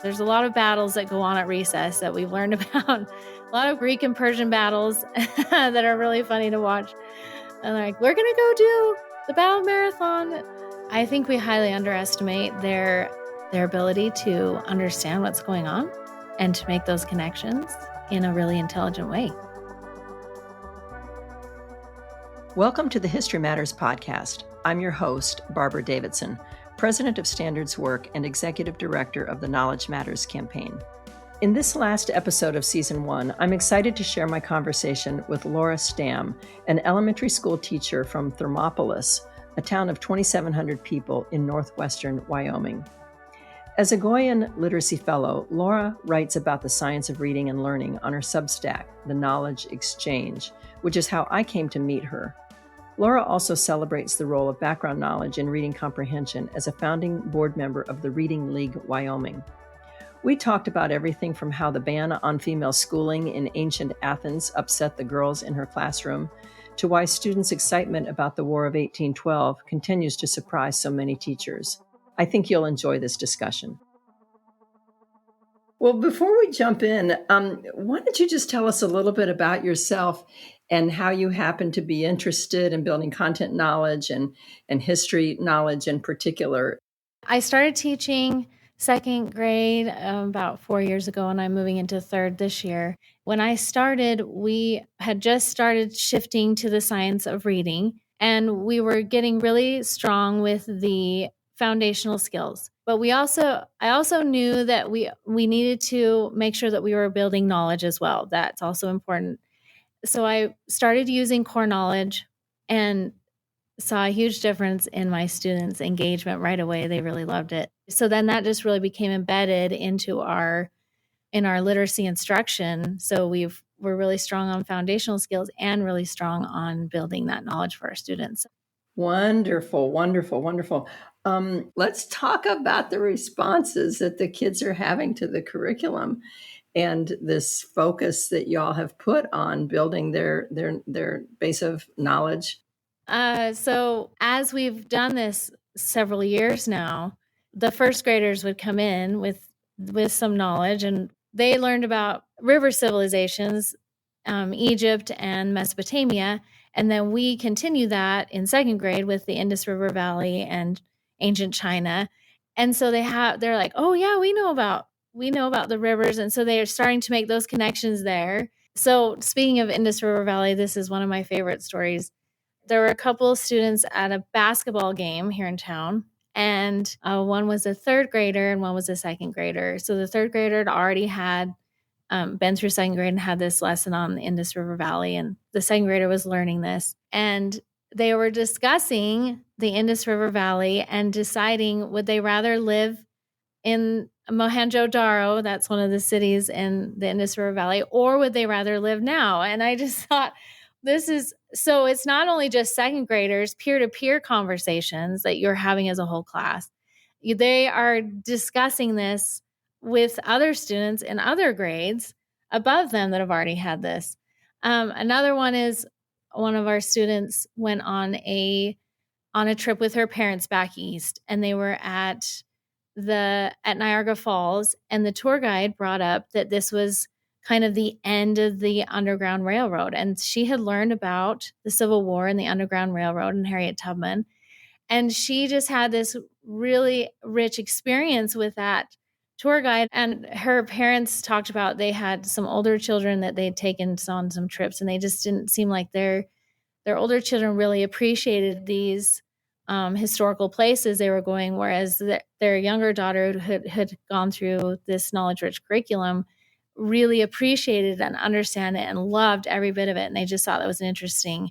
There's a lot of battles that go on at recess that we've learned about. A lot of Greek and Persian battles that are really funny to watch. And they're like, we're going to go do the battle marathon. I think we highly underestimate their ability to understand what's going on and to make those connections in a really intelligent way. Welcome to the History Matters podcast. I'm your host, Barbara Davidson, President of Standards Work and Executive Director of the Knowledge Matters campaign. In this last episode of Season 1, I'm excited to share my conversation with Laura Stam, an elementary school teacher from Thermopolis, a town of 2,700 people in northwestern Wyoming. As a Goyan Literacy Fellow, Laura writes about the science of reading and learning on her Substack, The Knowledge Exchange, which is how I came to meet her. Laura also celebrates the role of background knowledge in reading comprehension as a founding board member of the Reading League Wyoming. We talked about everything from how the ban on female schooling in ancient Athens upset the girls in her classroom, to why students' excitement about the War of 1812 continues to surprise so many teachers. I think you'll enjoy this discussion. Well, before we jump in, why don't you just tell us a little bit about yourself and how you happen to be interested in building content knowledge and history knowledge in particular? I started teaching second grade about 4 years ago, and I'm moving into third this year. When I started, we had just started shifting to the science of reading, and we were getting really strong with the foundational skills. But I also knew that we needed to make sure that we were building knowledge as well. That's also important. So I started using core knowledge and saw a huge difference in my students' engagement right away. They really loved it. So then that just really became embedded into our literacy instruction. So we're really strong on foundational skills and really strong on building that knowledge for our students. Wonderful, wonderful, wonderful. Let's talk about the responses that the kids are having to the curriculum and this focus that y'all have put on building their base of knowledge. So as we've done this several years now, the first graders would come in with some knowledge, and they learned about river civilizations, Egypt and Mesopotamia. And then we continue that in second grade with the Indus River Valley and ancient China. And so they're like, oh yeah, we know about the rivers. And so they are starting to make those connections there. So speaking of Indus River Valley, this is one of my favorite stories. There were a couple of students at a basketball game here in town, and one was a third grader and one was a second grader. So the third grader had already had been through second grade and had this lesson on the Indus River Valley, and the second grader was learning this. And they were discussing the Indus River Valley and deciding, would they rather live in Mohenjo-Daro, that's one of the cities in the Indus River Valley, or would they rather live now? And I just thought, so it's not only just second graders, peer-to-peer conversations that you're having as a whole class. They are discussing this with other students in other grades above them that have already had this. Another one is one of our students went on a trip with her parents back east, and they were at Niagara Falls, and the tour guide brought up that this was kind of the end of the Underground Railroad. And she had learned about the Civil War and the Underground Railroad and Harriet Tubman. And she just had this really rich experience with that tour guide. And her parents talked about they had some older children that they'd taken on some trips, and they just didn't seem like their older children really appreciated these historical places they were going, whereas their younger daughter had gone through this knowledge-rich curriculum really appreciated and understand it and loved every bit of it. And they just thought that was an interesting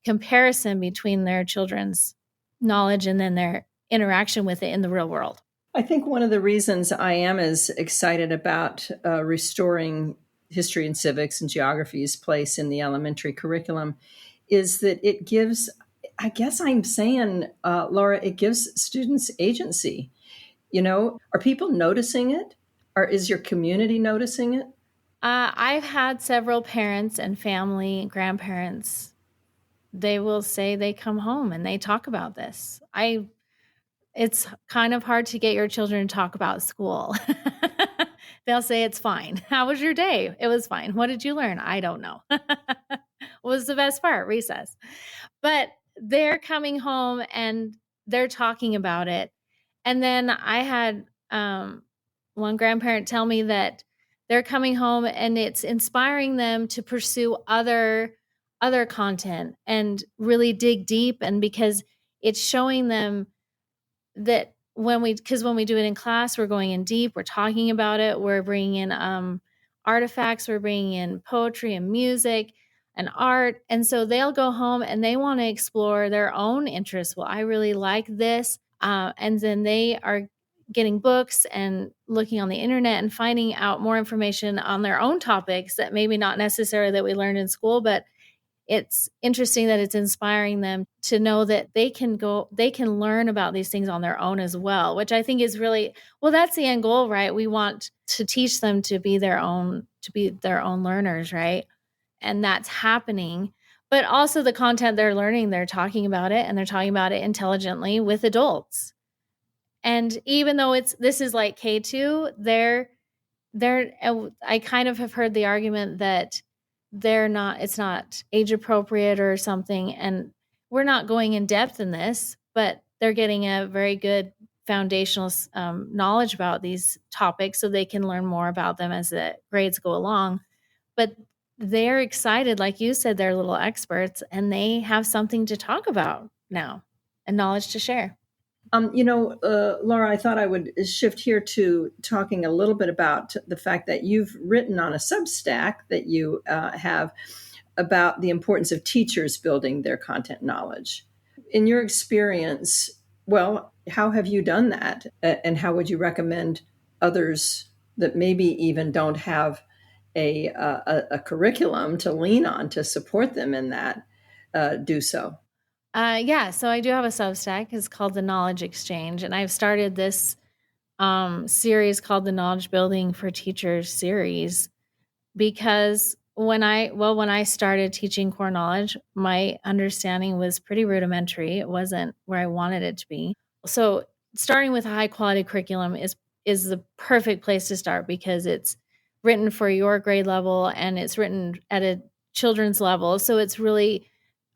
comparison between their children's knowledge and then their interaction with it in the real world. I think one of the reasons I am as excited about restoring history and civics and geography's place in the elementary curriculum is that it gives, I guess I'm saying, Laura, it gives students agency. You know, are people noticing it? Or is your community noticing it? I've had several parents and family, grandparents, they will say they come home and they talk about this. It's kind of hard to get your children to talk about school. They'll say it's fine. How was your day? It was fine. What did you learn? I don't know. What was the best part? Recess. But they're coming home and they're talking about it. And then I had one grandparent tell me that they're coming home and it's inspiring them to pursue other content and really dig deep. And because it's showing them that when we do it in class, we're going in deep, we're talking about it, we're bringing in artifacts, we're bringing in poetry and music and art. And so they'll go home and they want to explore their own interests. Well, I really like this. And then they are getting books and looking on the internet and finding out more information on their own topics that maybe not necessarily that we learned in school, but it's interesting that it's inspiring them to know that they can learn about these things on their own as well, which I think is really, well, that's the end goal, right? We want to teach them to be their own learners, right? And that's happening. But also the content they're learning, they're talking about it and they're talking about it intelligently with adults. And even though this is like K2, I kind of have heard the argument that it's not age appropriate or something. And we're not going in depth in this, but they're getting a very good foundational knowledge about these topics so they can learn more about them as the grades go along. But they're excited, like you said, they're little experts and they have something to talk about now and knowledge to share. Laura, I thought I would shift here to talking a little bit about the fact that you've written on a Substack that you have about the importance of teachers building their content knowledge. In your experience, well, how have you done that? And how would you recommend others that maybe even don't have a curriculum to lean on to support them in that do so? So I do have a Substack. It's called The Knowledge Exchange. And I've started this series called the Knowledge Building for Teachers series because when I started teaching core knowledge, my understanding was pretty rudimentary. It wasn't where I wanted it to be. So starting with a high quality curriculum is the perfect place to start because it's written for your grade level and it's written at a children's level. So it's really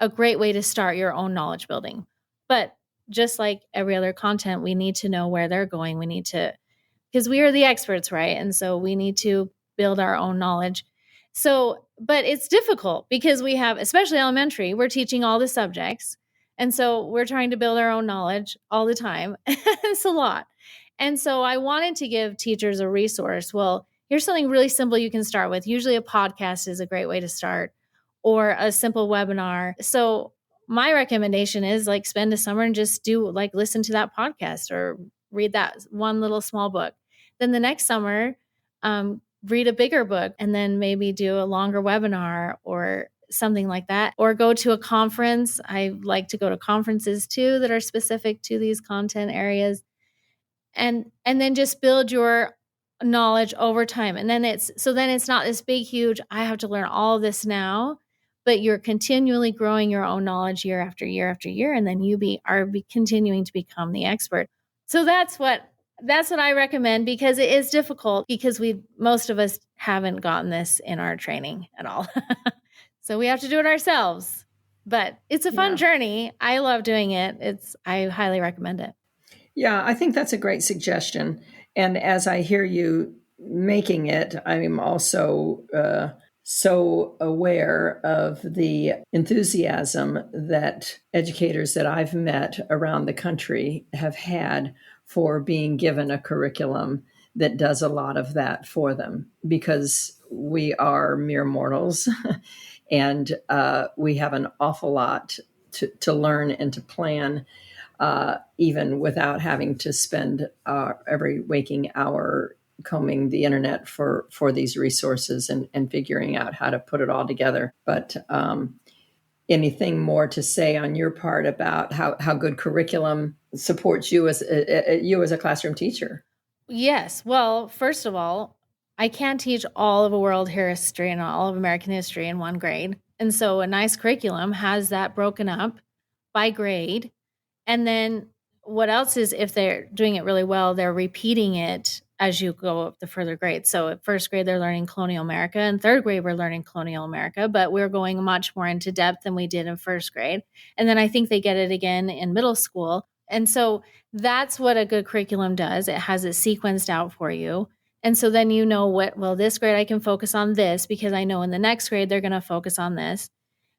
a great way to start your own knowledge building. But just like every other content, we need to know where they're going. We need to, because we are the experts, right? And so we need to build our own knowledge. So, but it's difficult because we have, especially elementary, we're teaching all the subjects. And so we're trying to build our own knowledge all the time. It's a lot. And so I wanted to give teachers a resource. Well, here's something really simple you can start with. Usually a podcast is a great way to start, or a simple webinar. So my recommendation is like spend a summer and just listen to that podcast or read that one little small book. Then the next summer, read a bigger book and then maybe do a longer webinar or something like that, or go to a conference. I like to go to conferences too that are specific to these content areas, and then just build your knowledge over time. And then it's not this big, huge, I have to learn all of this now, but you're continually growing your own knowledge year after year after year. And then you are continuing to become the expert. So that's what I recommend, because it is difficult because most of us haven't gotten this in our training at all. So we have to do it ourselves, but it's a fun journey. I love doing it. I highly recommend it. Yeah, I think that's a great suggestion. And as I hear you making it, I'm also so aware of the enthusiasm that educators that I've met around the country have had for being given a curriculum that does a lot of that for them, because we are mere mortals and we have an awful lot to learn and to plan, even without having to spend every waking hour combing the internet for these resources and figuring out how to put it all together. But anything more to say on your part about how good curriculum supports you as a classroom teacher? Yes. Well, first of all, I can't teach all of world history and all of American history in one grade. And so a nice curriculum has that broken up by grade. And then what else is, if they're doing it really well, they're repeating it as you go up the further grades. So at first grade, they're learning colonial America, and third grade, we're learning colonial America, but we're going much more into depth than we did in first grade. And then I think they get it again in middle school. And so that's what a good curriculum does. It has it sequenced out for you. And so then you know well, this grade I can focus on this because I know in the next grade they're going to focus on this.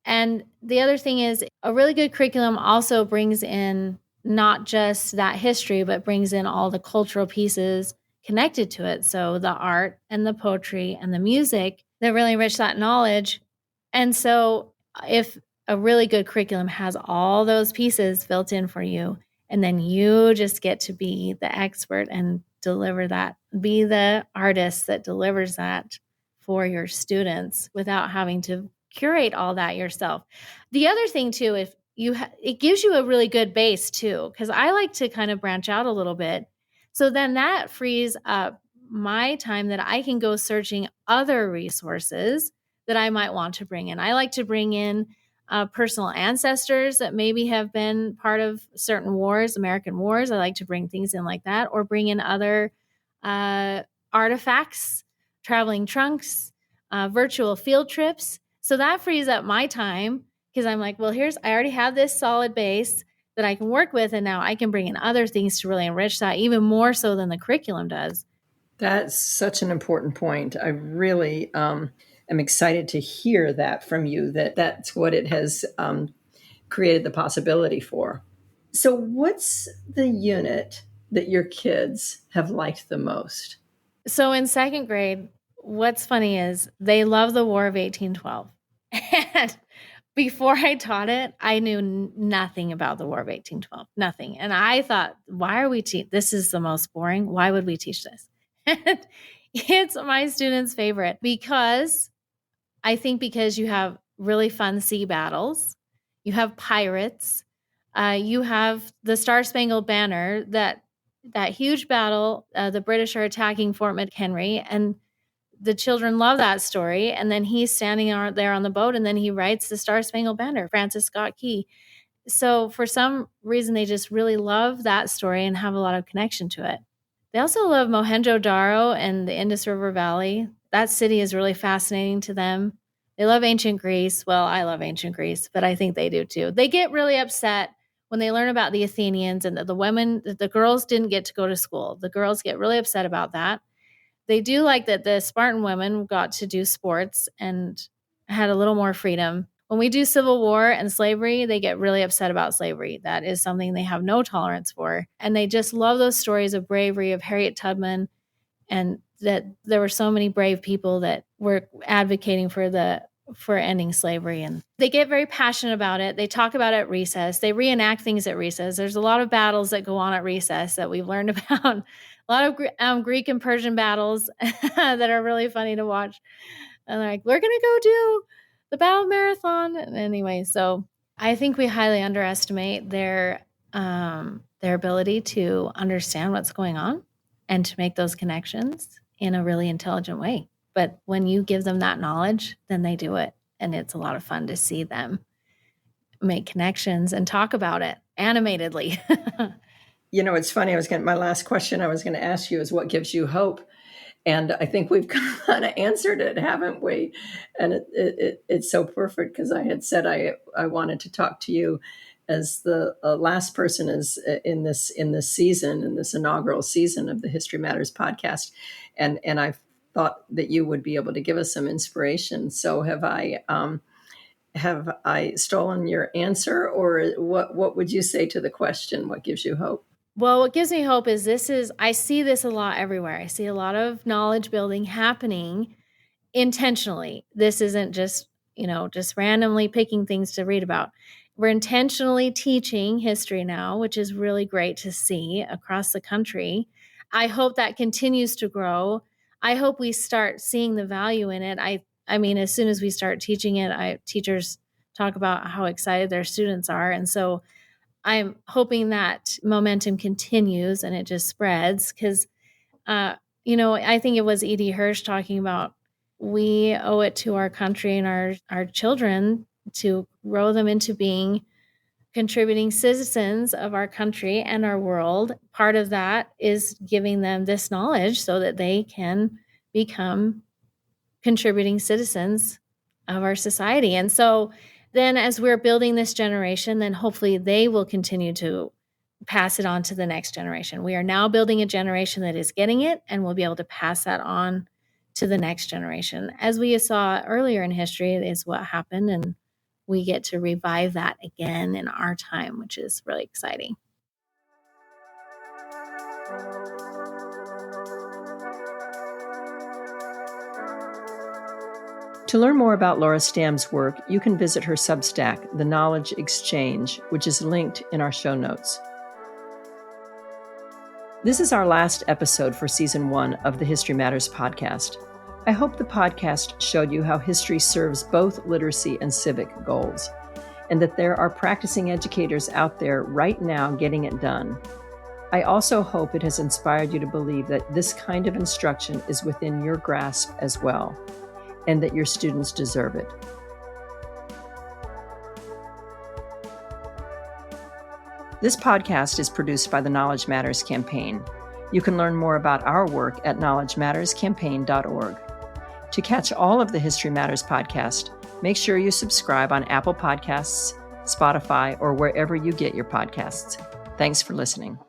And the other thing is a really good curriculum also brings in not just that history, but brings in all the cultural pieces connected to it. So the art and the poetry and the music that really enrich that knowledge. And so if a really good curriculum has all those pieces built in for you, and then you just get to be the expert and deliver that, be the artist that delivers that for your students without having to curate all that yourself. The other thing too, if you it gives you a really good base too, because I like to kind of branch out a little bit. So then that frees up my time that I can go searching other resources that I might want to bring in. I like to bring in personal ancestors that maybe have been part of certain wars, American wars. I like to bring things in like that, or bring in other artifacts, traveling trunks, virtual field trips. So that frees up my time because I'm like, well, I already have this solid base that I can work with. And now I can bring in other things to really enrich that even more so than the curriculum does. That's such an important point. I really am excited to hear that from you, that's what it has created the possibility for. So what's the unit that your kids have liked the most? So in second grade, what's funny is they love the War of 1812. And before I taught it, I knew nothing about the War of 1812, nothing. And I thought, why are we this is the most boring. Why would we teach this? And it's my students' favorite because you have really fun sea battles, you have pirates, you have the Star-Spangled Banner, that huge battle. The British are attacking Fort McHenry, and the children love that story. And then he's standing there on the boat, and then he writes the Star-Spangled Banner, Francis Scott Key. So for some reason, they just really love that story and have a lot of connection to it. They also love Mohenjo-Daro and the Indus River Valley. That city is really fascinating to them. They love ancient Greece. Well, I love ancient Greece, but I think they do too. They get really upset when they learn about the Athenians and that the girls didn't get to go to school. The girls get really upset about that. They do like that the Spartan women got to do sports and had a little more freedom. When we do Civil War and slavery, they get really upset about slavery. That is something they have no tolerance for. And they just love those stories of bravery of Harriet Tubman, and that there were so many brave people that were advocating for ending slavery. And they get very passionate about it. They talk about it at recess. They reenact things at recess. There's a lot of battles that go on at recess that we've learned about. A lot of Greek and Persian battles that are really funny to watch. And they're like, we're going to go do the Battle Marathon. And anyway, so I think we highly underestimate their ability to understand what's going on and to make those connections in a really intelligent way. But when you give them that knowledge, then they do it. And it's a lot of fun to see them make connections and talk about it animatedly. It's funny. My last question I was going to ask you is what gives you hope? And I think we've kind of answered it, haven't we? And it's so perfect because I had said I wanted to talk to you as the last person is in this season, in this inaugural season of the History Matters podcast. And I thought that you would be able to give us some inspiration. So have I stolen your answer, or what would you say to the question? What gives you hope? Well, what gives me hope is I see this a lot everywhere. I see a lot of knowledge building happening intentionally. This isn't just randomly picking things to read about. We're intentionally teaching history now, which is really great to see across the country. I hope that continues to grow. I hope we start seeing the value in it. I mean, as soon as we start teaching it, teachers talk about how excited their students are. And so I'm hoping that momentum continues and it just spreads because, I think it was E.D. Hirsch talking about we owe it to our country and our children to grow them into being contributing citizens of our country and our world. Part of that is giving them this knowledge so that they can become contributing citizens of our society. And so then as we're building this generation, then hopefully they will continue to pass it on to the next generation. We are now building a generation that is getting it, and we'll be able to pass that on to the next generation. As we saw earlier in history, is what happened, and we get to revive that again in our time, which is really exciting. To learn more about Laura Stam's work, you can visit her Substack, The Knowledge Exchange, which is linked in our show notes. This is our last episode for Season 1 of the History Matters podcast. I hope the podcast showed you how history serves both literacy and civic goals, and that there are practicing educators out there right now getting it done. I also hope it has inspired you to believe that this kind of instruction is within your grasp as well, and that your students deserve it. This podcast is produced by the Knowledge Matters campaign. You can learn more about our work at knowledgematterscampaign.org. To catch all of the History Matters podcast, make sure you subscribe on Apple Podcasts, Spotify, or wherever you get your podcasts. Thanks for listening.